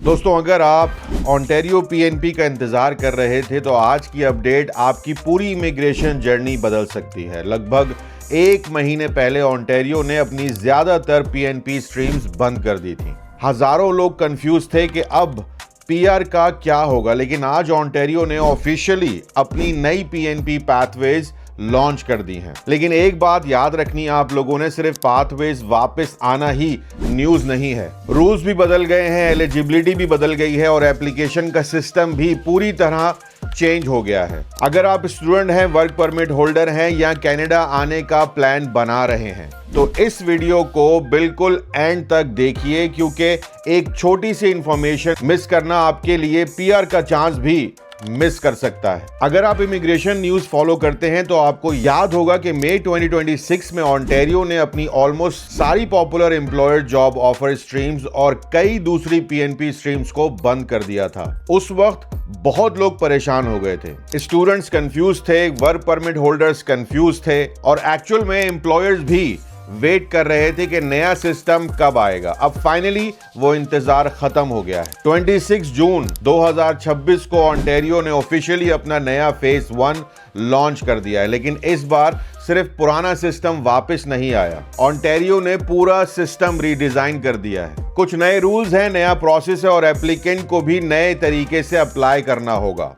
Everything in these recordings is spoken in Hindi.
दोस्तों, अगर आप ओंटारियो पीएनपी का इंतजार कर रहे थे तो आज की अपडेट आपकी पूरी इमिग्रेशन जर्नी बदल सकती है। लगभग 1 महीने पहले ओंटारियो ने अपनी ज्यादातर पीएनपी स्ट्रीम्स बंद कर दी थी। हजारों लोग कंफ्यूज थे कि अब पीआर का क्या होगा, लेकिन आज ओंटारियो ने ऑफिशियली अपनी नई पीएनपी पाथवेज लॉन्च कर दी हैं। लेकिन एक बात याद रखनी, आप लोगों ने सिर्फ पाथवेज वापस आना ही न्यूज नहीं है। रूल्स भी बदल गए हैं, एलिजिबिलिटी भी बदल गई है और एप्लीकेशन का सिस्टम भी पूरी तरह चेंज हो गया है। अगर आप स्टूडेंट हैं, वर्क परमिट होल्डर हैं या कनाडा आने का प्लान बना रहे हैं तो इस वीडियो को बिल्कुल एंड तक देखिए, क्योंकि एक छोटी सी इंफॉर्मेशन मिस करना आपके लिए पीआर का चांस भी मिस कर सकता है। अगर आप इमिग्रेशन न्यूज फॉलो करते हैं तो आपको याद होगा कि मई 2026 में ओंटारियो ने अपनी ऑलमोस्ट सारी popular employer job offer streams और कई दूसरी पीएनपी स्ट्रीम्स को बंद कर दिया था। उस वक्त बहुत लोग परेशान हो गए थे, स्टूडेंट्स कंफ्यूज थे, वर्क परमिट होल्डर्स कंफ्यूज थे और एक्चुअल में एम्प्लॉयर्स भी वेट कर रहे थे कि नया सिस्टम कब आएगा। अब फाइनली वो इंतजार खत्म हो गया है। 26 जून 2026 को ओंटारियो ने ऑफिशियली अपना नया फेज 1 लॉन्च कर दिया है, लेकिन इस बार सिर्फ पुराना सिस्टम वापस नहीं आया। ओंटारियो ने पूरा सिस्टम रीडिजाइन कर दिया है। कुछ नए रूल्स हैं, नया प्रोसेस है और एप्लीकेंट को भी नए तरीके से अप्लाई करना होगा।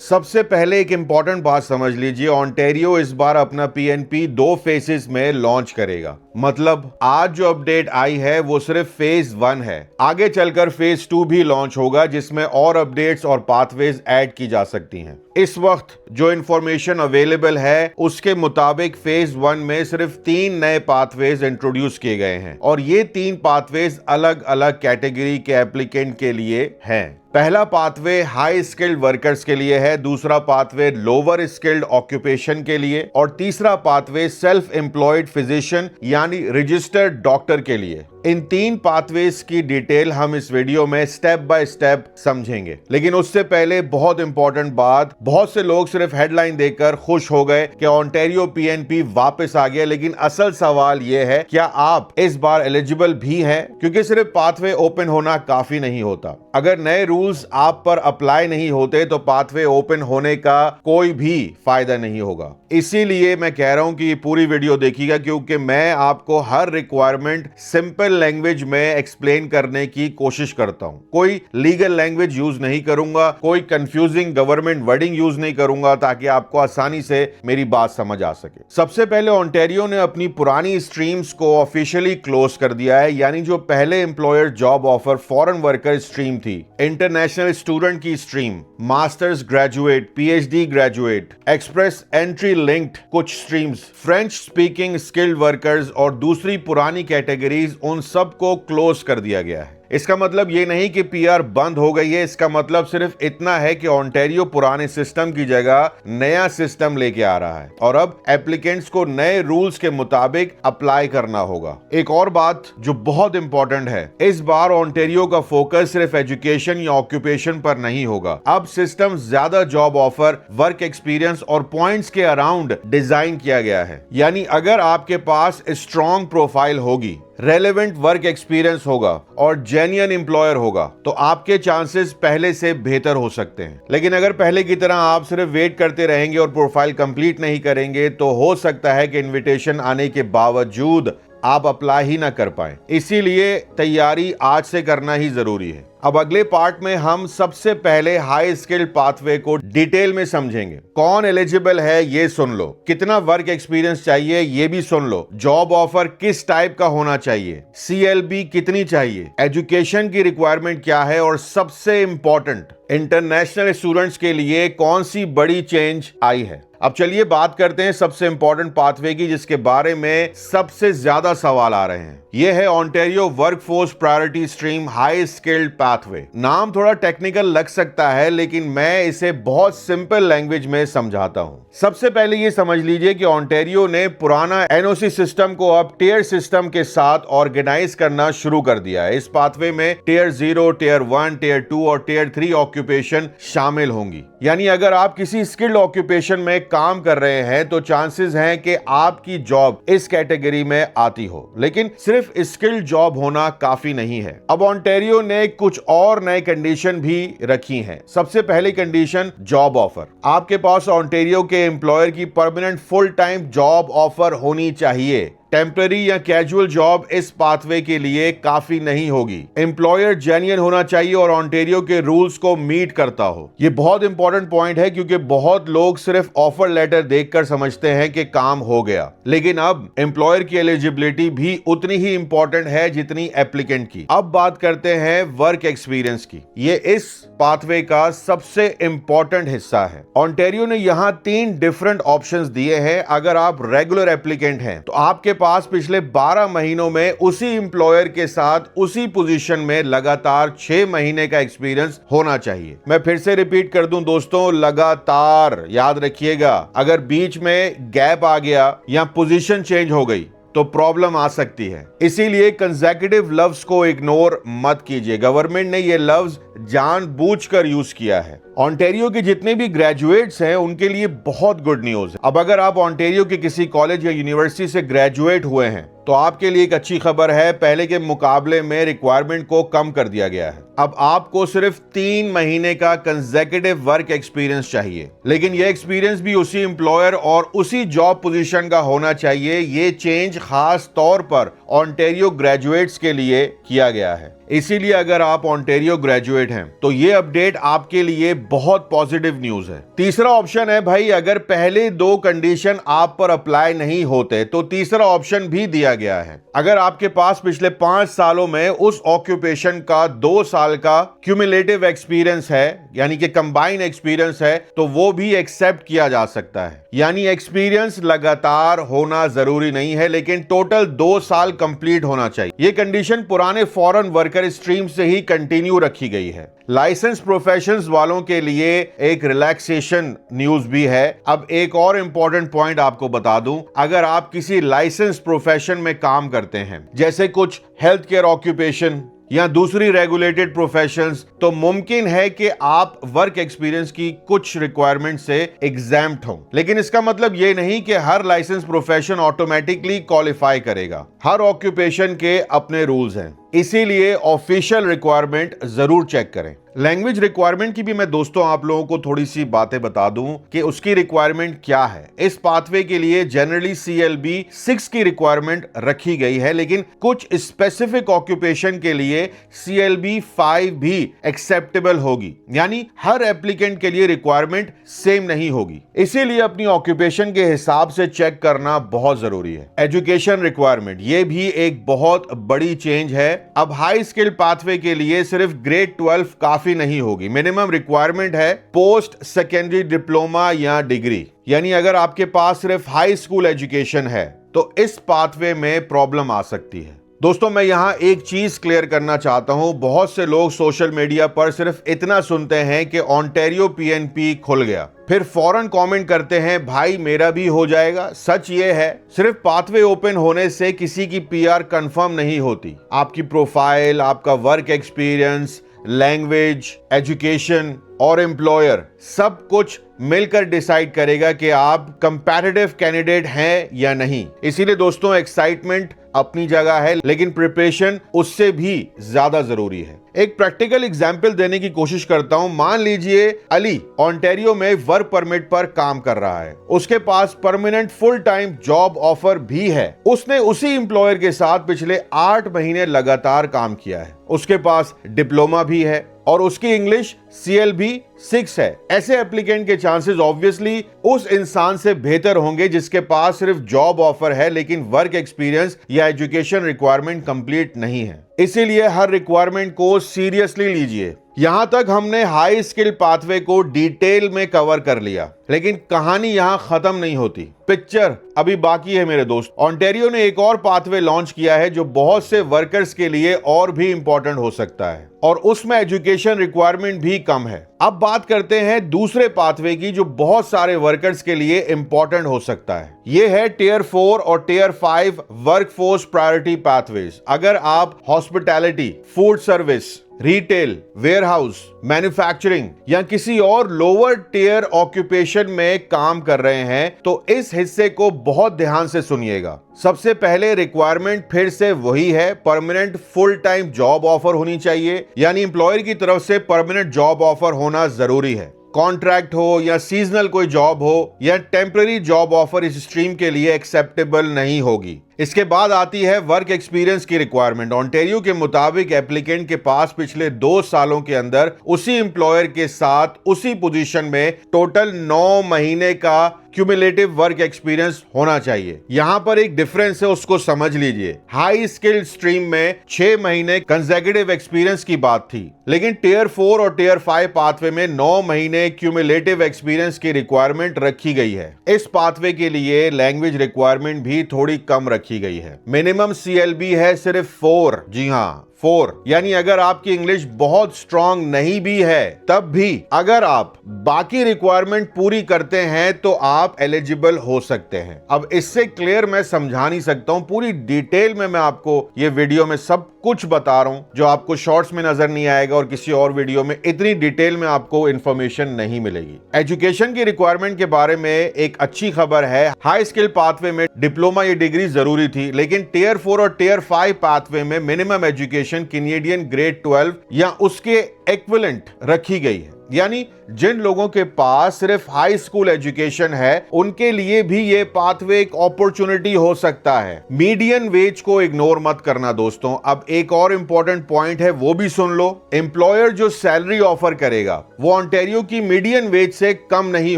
सबसे पहले एक इंपॉर्टेंट बात समझ लीजिए, ओंटारियो इस बार अपना पीएनपी 2 फेसेस में लॉन्च करेगा। मतलब आज जो अपडेट आई है वो सिर्फ फेज 1 है। आगे चलकर फेज 2 भी लॉन्च होगा, जिसमें और अपडेट्स और पाथवेज ऐड की जा सकती हैं। इस वक्त जो इंफॉर्मेशन अवेलेबल है उसके मुताबिक फेज 1 में सिर्फ 3 नए पाथवेज इंट्रोड्यूस किए गए हैं और ये 3 पाथवेज अलग अलग कैटेगरी के एप्लीकेंट के लिए हैं। पहला पाथवे हाई स्किल्ड वर्कर्स के लिए है, दूसरा पाथवे लोअर स्किल्ड ऑक्यूपेशन के लिए और तीसरा पाथवे सेल्फ एम्प्लॉयड फिजिशियन यानी रजिस्टर्ड डॉक्टर के लिए। इन 3 पाथवेज की डिटेल हम इस वीडियो में स्टेप बाय स्टेप समझेंगे, लेकिन उससे पहले बहुत इंपॉर्टेंट बात, बहुत से लोग सिर्फ हेडलाइन देखकर खुश हो गए कि ओंटारियो पीएनपी वापस आ गया, लेकिन असल सवाल यह है क्या आप इस बार एलिजिबल भी हैं? क्योंकि सिर्फ पाथवे ओपन होना काफी नहीं होता। अगर नए रूल्स आप पर अप्लाई नहीं होते तो पाथवे ओपन होने का कोई भी फायदा नहीं होगा। इसीलिए मैं कह रहा हूं कि ये पूरी वीडियो देखिएगा, क्योंकि मैं आपको हर रिक्वायरमेंट सिंपल लैंग्वेज में एक्सप्लेन करने की कोशिश करता हूं। कोई लीगल लैंग्वेज यूज नहीं करूंगा, कोई कंफ्यूजिंग गवर्नमेंट वर्डिंग यूज नहीं करूंगा, ताकि आपको आसानी से मेरी बात समझ आ सके। सबसे पहले ओंटारियो ने अपनी पुरानी स्ट्रीम्स को ऑफिशियली क्लोज कर दिया है, यानी जो पहले employer job offer foreign worker stream थी, इंटरनेशनल स्टूडेंट की stream, masters graduate, PhD graduate, express entry linked कुछ streams, French speaking skilled workers और दूसरी पुरानी कैटेगरीज, उन सबको क्लोज कर दिया गया है। इसका मतलब ये नहीं कि पीआर बंद हो गई है, इसका मतलब सिर्फ इतना है कि ओंटारियो पुराने सिस्टम की जगह नया सिस्टम लेके आ रहा है और अब एप्लीकेंट्स को नए रूल्स के मुताबिक अप्लाई करना होगा। एक और बात जो बहुत इंपॉर्टेंट है, इस बार ओंटारियो का फोकस सिर्फ एजुकेशन या ऑक्यूपेशन पर नहीं होगा। अब सिस्टम ज्यादा जॉब ऑफर, वर्क एक्सपीरियंस और पॉइंट्स के अराउंड डिजाइन किया गया है। यानी अगर आपके पास स्ट्रॉन्ग प्रोफाइल होगी, रेलेवेंट वर्क एक्सपीरियंस होगा और जेन्युइन एम्प्लॉयर होगा तो आपके चांसेस पहले से बेहतर हो सकते हैं। लेकिन अगर पहले की तरह आप सिर्फ वेट करते रहेंगे और प्रोफाइल कंप्लीट नहीं करेंगे तो हो सकता है कि इनविटेशन आने के बावजूद आप अप्लाई ही ना कर पाए। इसीलिए तैयारी आज से करना ही जरूरी है। अब अगले पार्ट में हम सबसे पहले हाई स्किल्ड पाथवे को डिटेल में समझेंगे। कौन एलिजिबल है ये सुन लो, कितना वर्क एक्सपीरियंस चाहिए ये भी सुन लो, जॉब ऑफर किस टाइप का होना चाहिए, सीएलबी कितनी चाहिए, एजुकेशन की रिक्वायरमेंट क्या है और सबसे इंपॉर्टेंट, इंटरनेशनल स्टूडेंट्स के लिए कौन सी बड़ी चेंज आई है। अब चलिए बात करते हैं सबसे इंपॉर्टेंट पाथवे की, जिसके बारे में सबसे ज्यादा सवाल आ रहे हैं। यह है Ontario workforce priority stream high skilled pathway. नाम थोड़ा टेक्निकल लग सकता है, लेकिन मैं इसे बहुत सिंपल लैंग्वेज में समझाता हूं। सबसे पहले ये समझ लीजिए कि ओंटारियो ने पुराना एनओसी सिस्टम को अब टियर सिस्टम के साथ ऑर्गेनाइज करना शुरू कर दिया है। इस पाथवे में टियर 0, टियर 1, टियर 2 और टियर 3 ऑक्यूपेशन शामिल होंगी। यानी अगर आप किसी स्किल्ड ऑक्यूपेशन में काम कर रहे हैं तो चांसेस हैं कि आपकी जॉब इस कैटेगरी में आती हो, लेकिन सिर्फ स्किल्ड जॉब होना काफी नहीं है। अब ओंटारियो ने कुछ और नए कंडीशन भी रखी हैं। सबसे पहली कंडीशन, जॉब ऑफर। आपके पास ओंटारियो के एम्प्लॉयर की permanent full time job offer होनी चाहिए। टेम्पररी या कैजुअल जॉब इस पाथवे के लिए काफी नहीं होगी। एम्प्लॉयर जेन्युइन होना चाहिए और ओंटारियो के रूल्स को मीट करता हो। ये बहुत इंपॉर्टेंट पॉइंट है क्योंकि बहुत लोग सिर्फ ऑफर लेटर देखकर समझते हैं कि काम हो गया, लेकिन अब एम्प्लॉयर की एलिजिबिलिटी भी उतनी ही इंपॉर्टेंट है जितनी एप्लीकेंट की। अब बात करते हैं वर्क एक्सपीरियंस की। ये इस पाथवे का सबसे इंपॉर्टेंट हिस्सा है। ओंटारियो ने यहाँ 3 डिफरेंट ऑप्शंस दिए हैं। अगर आप रेगुलर एप्लीकेंट हैं तो आपके पास पिछले 12 महीनों में उसी एम्प्लॉयर के साथ उसी पोजीशन में लगातार 6 महीने का एक्सपीरियंस होना चाहिए। मैं फिर से रिपीट कर दूं दोस्तों, लगातार। याद रखिएगा, अगर बीच में गैप आ गया या पोजीशन चेंज हो गई तो प्रॉब्लम आ सकती है। इसीलिए कंसेक्यूटिव लफ्ज को इग्नोर मत कीजिए। गवर्नमेंट ने ये लफ्ज जानबूझकर यूज किया है। ओंटारियो के जितने भी ग्रेजुएट्स हैं उनके लिए बहुत गुड न्यूज है। अब अगर आप ओंटारियो के किसी कॉलेज या यूनिवर्सिटी से ग्रेजुएट हुए हैं तो आपके लिए एक अच्छी खबर है, पहले के मुकाबले में रिक्वायरमेंट को कम कर दिया गया है। अब आपको सिर्फ 3 महीने का कंसेक्यूटिव वर्क एक्सपीरियंस चाहिए, लेकिन यह एक्सपीरियंस भी उसी एम्प्लॉयर और उसी जॉब पोजीशन का होना चाहिए। ये चेंज खास तौर पर ओंटारियो ग्रेजुएट्स के लिए किया गया है। इसीलिए अगर आप ओंटारियो ग्रेजुएट हैं तो ये अपडेट आपके लिए बहुत पॉजिटिव न्यूज है। तीसरा ऑप्शन है भाई, अगर पहले 2 कंडीशन आप पर अप्लाई नहीं होते तो तीसरा ऑप्शन भी दिया गया है। अगर आपके पास पिछले 5 सालों में उस ऑक्यूपेशन का 2 साल का क्यूमुलेटिव एक्सपीरियंस है, यानी कि कंबाइन एक्सपीरियंस है, तो वो भी एक्सेप्ट किया जा सकता है। यानी एक्सपीरियंस लगातार होना जरूरी नहीं है, लेकिन टोटल 2 साल कंप्लीट होना चाहिए। ये कंडीशन पुराने फॉरेन वर्कर स्ट्रीम से ही कंटिन्यू रखी गई है। लाइसेंस प्रोफेशंस वालों के लिए एक रिलैक्सेशन न्यूज भी है। अब एक और इंपॉर्टेंट पॉइंट आपको बता दूं, अगर आप किसी लाइसेंस प्रोफेशन में काम करते हैं, जैसे कुछ हेल्थ केयर ऑक्यूपेशन या दूसरी रेगुलेटेड प्रोफेशंस, तो मुमकिन है कि आप वर्क एक्सपीरियंस की कुछ रिक्वायरमेंट से एग्जैम्प्ट हो। लेकिन इसका मतलब यह नहीं कि हर लाइसेंस प्रोफेशन ऑटोमेटिकली क्वालिफाई करेगा। हर ऑक्यूपेशन के अपने रूल्स हैं, इसीलिए ऑफिशियल रिक्वायरमेंट जरूर चेक करें। लैंग्वेज रिक्वायरमेंट की भी मैं दोस्तों आप लोगों को थोड़ी सी बातें बता दूं कि उसकी रिक्वायरमेंट क्या है। इस पाथवे के लिए जनरली CLB 6 की रिक्वायरमेंट रखी गई है, लेकिन कुछ स्पेसिफिक ऑक्यूपेशन के लिए CLB 5 भी एक्सेप्टेबल होगी। यानी हर एप्लीकेंट के लिए रिक्वायरमेंट सेम नहीं होगी, इसीलिए अपनी ऑक्यूपेशन के हिसाब से चेक करना बहुत जरूरी है। एजुकेशन रिक्वायरमेंट, ये भी एक बहुत बड़ी चेंज है। अब हाई स्किल पाथवे के लिए सिर्फ ग्रेड 12 काफी नहीं होगी। मिनिमम रिक्वायरमेंट है पोस्ट सेकेंडरी डिप्लोमा या डिग्री। यानी अगर आपके पास सिर्फ हाई स्कूल एजुकेशन है तो इस पाथवे में प्रॉब्लम आ सकती है। दोस्तों मैं यहां एक चीज क्लियर करना चाहता हूं। बहुत से लोग सोशल मीडिया पर सिर्फ इतना सुनते हैं कि ओंटारियो PNP खुल गया, फिर फौरन कमेंट करते हैं भाई मेरा भी हो जाएगा। सच ये है, सिर्फ पाथवे ओपन होने से किसी की PR कंफर्म नहीं होती। आपकी प्रोफाइल, आपका वर्क एक्सपीरियंस, लैंग्वेज, एजुकेशन और एम्प्लॉयर सब कुछ मिलकर डिसाइड करेगा कि आप कंपैटिटिव कैंडिडेट हैं या नहीं। इसीलिए दोस्तों एक्साइटमेंट अपनी जगह है, लेकिन प्रिपरेशन उससे भी ज्यादा जरूरी है। एक प्रैक्टिकल एग्जांपल देने की कोशिश करता हूं। मान लीजिए अली ओंटारियो में वर्क परमिट पर काम कर रहा है, उसके पास permanent full time job offer भी है। उसने उसी एम्प्लॉयर के साथ पिछले 8 महीने लगातार काम किया है, उसके पास डिप्लोमा भी है और उसकी इंग्लिश CLB 6 है। ऐसे एप्लीकेंट के चांसेस ऑब्वियसली उस इंसान से बेहतर होंगे जिसके पास सिर्फ जॉब ऑफर है लेकिन वर्क एक्सपीरियंस या एजुकेशन रिक्वायरमेंट कंप्लीट नहीं है। इसीलिए हर रिक्वायरमेंट को सीरियसली लीजिए। यहां तक हमने हाई स्किल पाथवे को डिटेल में कवर कर लिया, लेकिन कहानी यहां खत्म नहीं होती, पिक्चर अभी बाकी है मेरे दोस्त। ओंटारियो ने एक और पाथवे लॉन्च किया है जो बहुत से वर्कर्स के लिए और भी इंपॉर्टेंट हो सकता है और उसमें एजुकेशन रिक्वायरमेंट भी कम है। अब बात करते हैं दूसरे पाथवे की जो बहुत सारे वर्कर्स के लिए इंपॉर्टेंट हो सकता है। यह है Tier 4 और Tier 5 वर्कफोर्स प्रायोरिटी पाथवेज। अगर आप hospitality, food service, retail, warehouse, manufacturing या किसी और लोअर टियर ऑक्यूपेशन में काम कर रहे हैं तो इस हिस्से को बहुत ध्यान से सुनिएगा। सबसे पहले रिक्वायरमेंट फिर से वही है, permanent full time job offer होनी चाहिए, यानी एम्प्लॉयर की तरफ से परमानेंट जॉब ऑफर होना जरूरी है। कॉन्ट्रैक्ट हो या सीजनल कोई जॉब हो या टेम्पररी जॉब ऑफर इस स्ट्रीम के लिए एक्सेप्टेबल नहीं होगी। इसके बाद आती है वर्क एक्सपीरियंस की रिक्वायरमेंट। ऑन्टेरियो के मुताबिक एप्लीकेंट के पास पिछले 2 सालों के अंदर उसी एम्प्लॉयर के साथ उसी पोजीशन में टोटल 9 महीने का क्यूमुलेटिव वर्क एक्सपीरियंस होना चाहिए। यहां पर एक डिफरेंस है, उसको समझ लीजिए। हाई स्किल स्ट्रीम में 6 महीने कंसेक्यूटिव एक्सपीरियंस की बात थी, लेकिन टियर 4 और टियर 5 पाथवे में 9 महीने क्यूमुलेटिव एक्सपीरियंस की रिक्वायरमेंट रखी गई है। इस पाथवे के लिए लैंग्वेज रिक्वायरमेंट भी थोड़ी कम रखी गई है। मिनिमम CLB है सिर्फ 4, जी हाँ 4, यानी अगर आपकी इंग्लिश बहुत स्ट्रांग नहीं भी है तब भी अगर आप बाकी रिक्वायरमेंट पूरी करते हैं तो आप एलिजिबल हो सकते हैं। अब इससे क्लियर मैं समझा नहीं सकता हूं, पूरी डिटेल में मैं आपको ये वीडियो में सब कुछ बता रहा हूं जो आपको शॉर्ट्स में नजर नहीं आएगा और किसी और वीडियो में इतनी डिटेल में आपको इंफॉर्मेशन नहीं मिलेगी। एजुकेशन की रिक्वायरमेंट के बारे में एक अच्छी खबर है, हाई स्किल पाथवे में डिप्लोमा या डिग्री जरूरी थी, लेकिन टियर 4 और टियर 5 पाथवे में मिनिमम एजुकेशन कैनेडियन ग्रेड 12 या उसके इक्विवेलेंट रखी गई है। यानी जिन लोगों के पास सिर्फ हाई स्कूल एजुकेशन है उनके लिए भी ये पाथवे एक अपॉर्चुनिटी हो सकता है। मीडियन वेज को इग्नोर मत करना दोस्तों। अब एक और इंपॉर्टेंट पॉइंट है, वो भी सुन लो। एम्प्लॉयर जो सैलरी ऑफर करेगा वो ऑन्टेरियो की मीडियन वेज से कम नहीं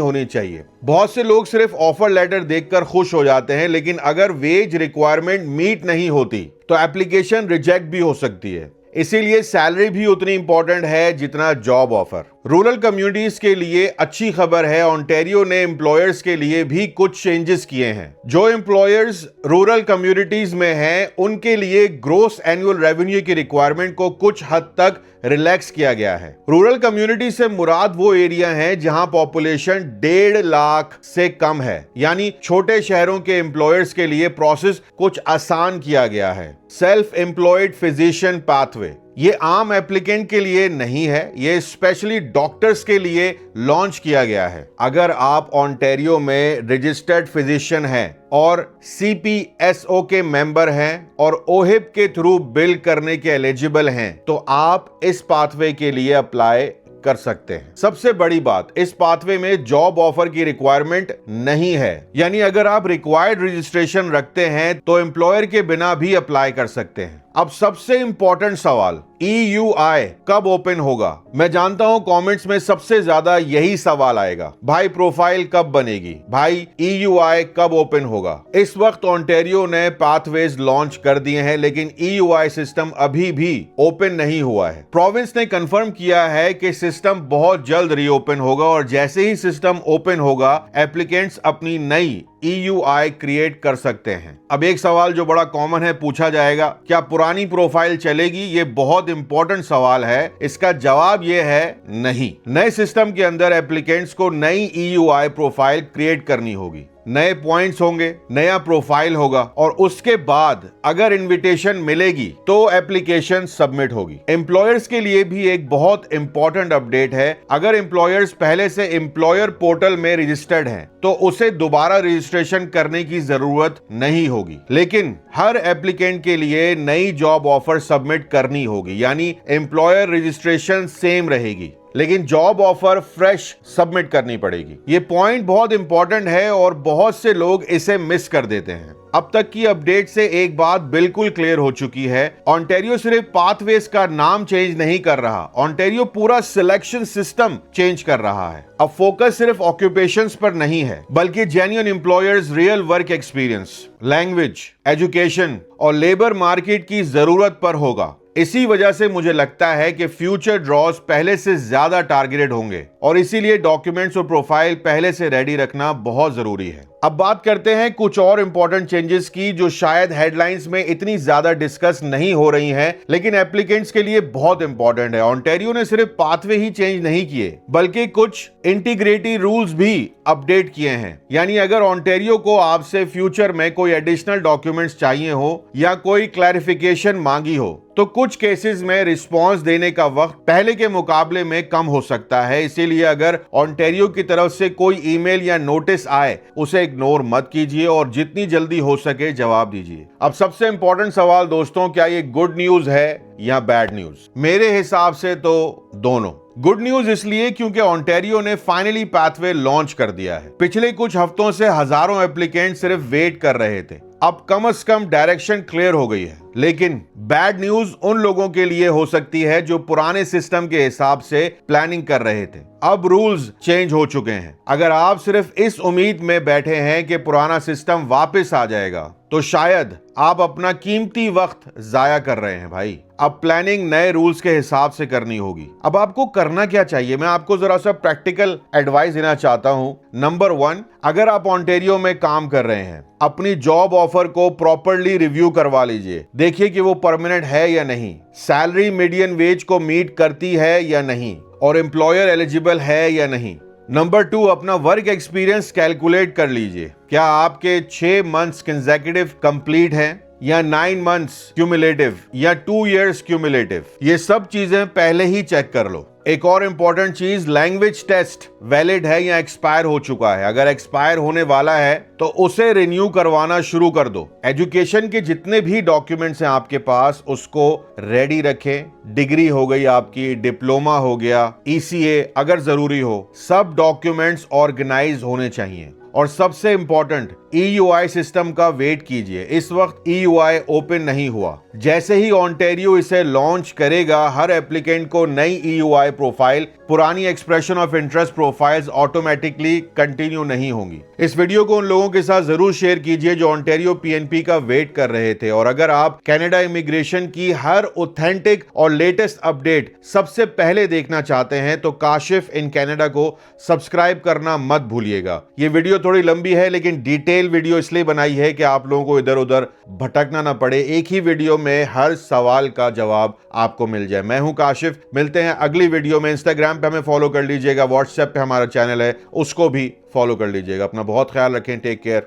होनी चाहिए। बहुत से लोग सिर्फ ऑफर लेटर देखकर खुश हो जाते हैं, लेकिन अगर वेज रिक्वायरमेंट मीट नहीं होती तो एप्लीकेशन रिजेक्ट भी हो सकती है। इसीलिए सैलरी भी उतनी इंपॉर्टेंट है जितना जॉब ऑफर। रूरल कम्युनिटीज के लिए अच्छी खबर है, ऑन्टेरियो ने एम्प्लॉयर्स के लिए भी कुछ चेंजेस किए हैं। जो एम्प्लॉयर्स रूरल कम्युनिटीज में हैं उनके लिए ग्रोस एनुअल रेवेन्यू की रिक्वायरमेंट को कुछ हद तक रिलैक्स किया गया है। रूरल कम्युनिटी से मुराद वो एरिया है जहां पॉपुलेशन 1.5 लाख से कम है, यानी छोटे शहरों के एम्प्लॉयर्स के लिए प्रोसेस कुछ आसान किया गया है। सेल्फ एम्प्लॉयड फिजिशियन पाथवे ये आम एप्लीकेंट के लिए नहीं है, ये स्पेशली डॉक्टर्स के लिए लॉन्च किया गया है। अगर आप ऑन्टेरियो में रजिस्टर्ड फिजिशियन हैं और CPSO के मेंबर हैं और OHIP के थ्रू बिल करने के एलिजिबल हैं तो आप इस पाथवे के लिए अप्लाई कर सकते हैं। सबसे बड़ी बात, इस पाथवे में जॉब ऑफर की रिक्वायरमेंट नहीं है, यानी अगर आप रिक्वायर्ड रजिस्ट्रेशन रखते हैं तो एम्प्लॉयर के बिना भी अप्लाई कर सकते हैं। अब सबसे इंपॉर्टेंट सवाल, EUI कब ओपन होगा? मैं जानता हूं कमेंट्स में सबसे ज्यादा यही सवाल आएगा, भाई प्रोफाइल कब बनेगी, भाई EUI कब ओपन होगा? इस वक्त ऑन्टेरियो ने पाथवेज लॉन्च कर दिए हैं, लेकिन EUI सिस्टम अभी भी ओपन नहीं हुआ है। प्रोविंस ने कंफर्म किया है कि सिस्टम बहुत जल्द रीओपन होगा और जैसे ही सिस्टम ओपन होगा एप्लीकेंट्स अपनी नई EUI क्रिएट कर सकते हैं। अब एक सवाल जो बड़ा कॉमन है पूछा जाएगा, क्या पुरानी प्रोफाइल चलेगी? ये बहुत इंपॉर्टेंट सवाल है। इसका जवाब ये है नहीं। नए सिस्टम के अंदर एप्लीकेंट्स को नई EUI प्रोफाइल क्रिएट करनी होगी, नए पॉइंट्स होंगे, नया प्रोफाइल होगा और उसके बाद अगर इनविटेशन मिलेगी तो एप्लीकेशन सबमिट होगी। एम्प्लॉयर्स के लिए भी एक बहुत इंपॉर्टेंट अपडेट है, अगर एम्प्लॉयर्स पहले से एम्प्लॉयर पोर्टल में रजिस्टर्ड हैं तो उसे दोबारा रजिस्ट्रेशन करने की जरूरत नहीं होगी, लेकिन हर एप्लीकेंट के लिए नई जॉब ऑफर सबमिट करनी होगी, यानी एम्प्लॉयर रजिस्ट्रेशन सेम रहेगी लेकिन जॉब ऑफर फ्रेश सबमिट करनी पड़ेगी। ये पॉइंट बहुत इंपॉर्टेंट है और बहुत से लोग इसे मिस कर देते हैं। अब तक की अपडेट से एक बात बिल्कुल क्लियर हो चुकी है, ऑन्टेरियो सिर्फ पाथवेज का नाम चेंज नहीं कर रहा, ऑन्टेरियो पूरा सिलेक्शन सिस्टम चेंज कर रहा है। अब फोकस सिर्फ ऑक्यूपेशंस पर नहीं है बल्कि genuine employers, real work experience, language, education और लेबर मार्केट की जरूरत पर होगा। इसी वजह से मुझे लगता है कि फ्यूचर ड्रॉज पहले से ज्यादा टारगेटेड होंगे और इसीलिए डॉक्यूमेंट्स और प्रोफाइल पहले से रेडी रखना बहुत जरूरी है। अब बात करते हैं कुछ और इंपॉर्टेंट चेंजेस की जो शायद हेडलाइंस में इतनी ज्यादा डिस्कस नहीं हो रही हैं, लेकिन एप्लीकेंट्स के लिए बहुत इंपॉर्टेंट है। ओंटारियो ने सिर्फ पाथवे ही चेंज नहीं किए बल्कि कुछ इंटीग्रिटी रूल्स भी अपडेट किए हैं। यानी अगर ओंटारियो को आपसे फ्यूचर में कोई एडिशनल डॉक्यूमेंट्स चाहिए हो या कोई क्लैरिफिकेशन मांगी हो तो कुछ केसेस में रिस्पांस देने का वक्त पहले के मुकाबले में कम हो सकता है। इसीलिए अगर ओंटारियो की तरफ से कोई ईमेल या नोटिस आए उसे इग्नोर मत कीजिए और जितनी जल्दी हो सके जवाब दीजिए। अब सबसे इंपॉर्टेंट सवाल दोस्तों, क्या ये गुड न्यूज है या बैड न्यूज? मेरे हिसाब से तो दोनों। गुड न्यूज इसलिए क्योंकि ओंटारियो ने फाइनली पाथवे लॉन्च कर दिया है। पिछले कुछ हफ्तों से हजारों एप्लीकेंट सिर्फ वेट कर रहे थे, अब कम से कम डायरेक्शन क्लियर हो गई है। लेकिन बैड न्यूज उन लोगों के लिए हो सकती है जो पुराने सिस्टम के हिसाब से प्लानिंग कर रहे थे। अब रूल्स चेंज हो चुके हैं। अगर आप सिर्फ इस उम्मीद में बैठे हैं कि पुराना सिस्टम वापस आ जाएगा तो शायद आप अपना कीमती वक्त जाया कर रहे हैं भाई। अब प्लानिंग नए रूल्स के हिसाब से करनी होगी। अब आपको करना क्या चाहिए, मैं आपको जरा सा प्रैक्टिकल एडवाइस देना चाहता हूं। नंबर 1, अगर आप ओंटारियो में काम कर रहे हैं, अपनी जॉब ऑफर को प्रॉपर्ली रिव्यू करवा लीजिए। देखिए कि वो परमानेंट है या नहीं, सैलरी मीडियन वेज को मीट करती है या नहीं और एम्प्लॉयर एलिजिबल है या नहीं। नंबर 2, अपना वर्क एक्सपीरियंस कैलकुलेट कर लीजिए। क्या आपके 6 मंथ्स कंसेक्यूटिव कंप्लीट हैं या 9 मंथ्स क्यूमुलेटिव या 2 इयर्स क्यूमुलेटिव? ये सब चीजें पहले ही चेक कर लो। एक और इंपॉर्टेंट चीज, लैंग्वेज टेस्ट वैलिड है या एक्सपायर हो चुका है। अगर एक्सपायर होने वाला है तो उसे रिन्यू करवाना शुरू कर दो। एजुकेशन के जितने भी डॉक्यूमेंट्स हैं आपके पास उसको रेडी रखें। डिग्री हो गई आपकी, डिप्लोमा हो गया, ECA अगर जरूरी हो, सब डॉक्यूमेंट्स ऑर्गेनाइज होने चाहिए। और सबसे इंपॉर्टेंट, EUI सिस्टम का वेट कीजिए। इस वक्त EUI ओपन नहीं हुआ। जैसे ही ओंटारियो इसे लॉन्च करेगा, हर एप्लीकेंट को नई EUI प्रोफाइल, पुरानी expression of interest profiles automatically continue नहीं होंगी। इस वीडियो को उन लोगों के साथ जरूर शेयर कीजिए जो ओंटारियो PNP का वेट कर रहे थे। और अगर आप कनाडा इमिग्रेशन की हर ऑथेंटिक और लेटेस्ट अपडेट सबसे पहले देखना चाहते हैं तो काशिफ इन कनाडा को सब्सक्राइब करना मत भूलिएगा। ये वीडियो थोड़ी लंबी है लेकिन डिटेल वीडियो इसलिए बनाई है कि आप लोगों को इधर उधर भटकना ना पड़े, एक ही वीडियो में हर सवाल का जवाब आपको मिल जाए। मैं हूं काशिफ, मिलते हैं अगली वीडियो में। इंस्टाग्राम पे हमें फॉलो कर लीजिएगा, व्हाट्सएप पे हमारा चैनल है उसको भी फॉलो कर लीजिएगा। अपना बहुत ख्याल रखें, टेक केयर,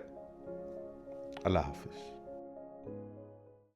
अल्लाह हाफिज।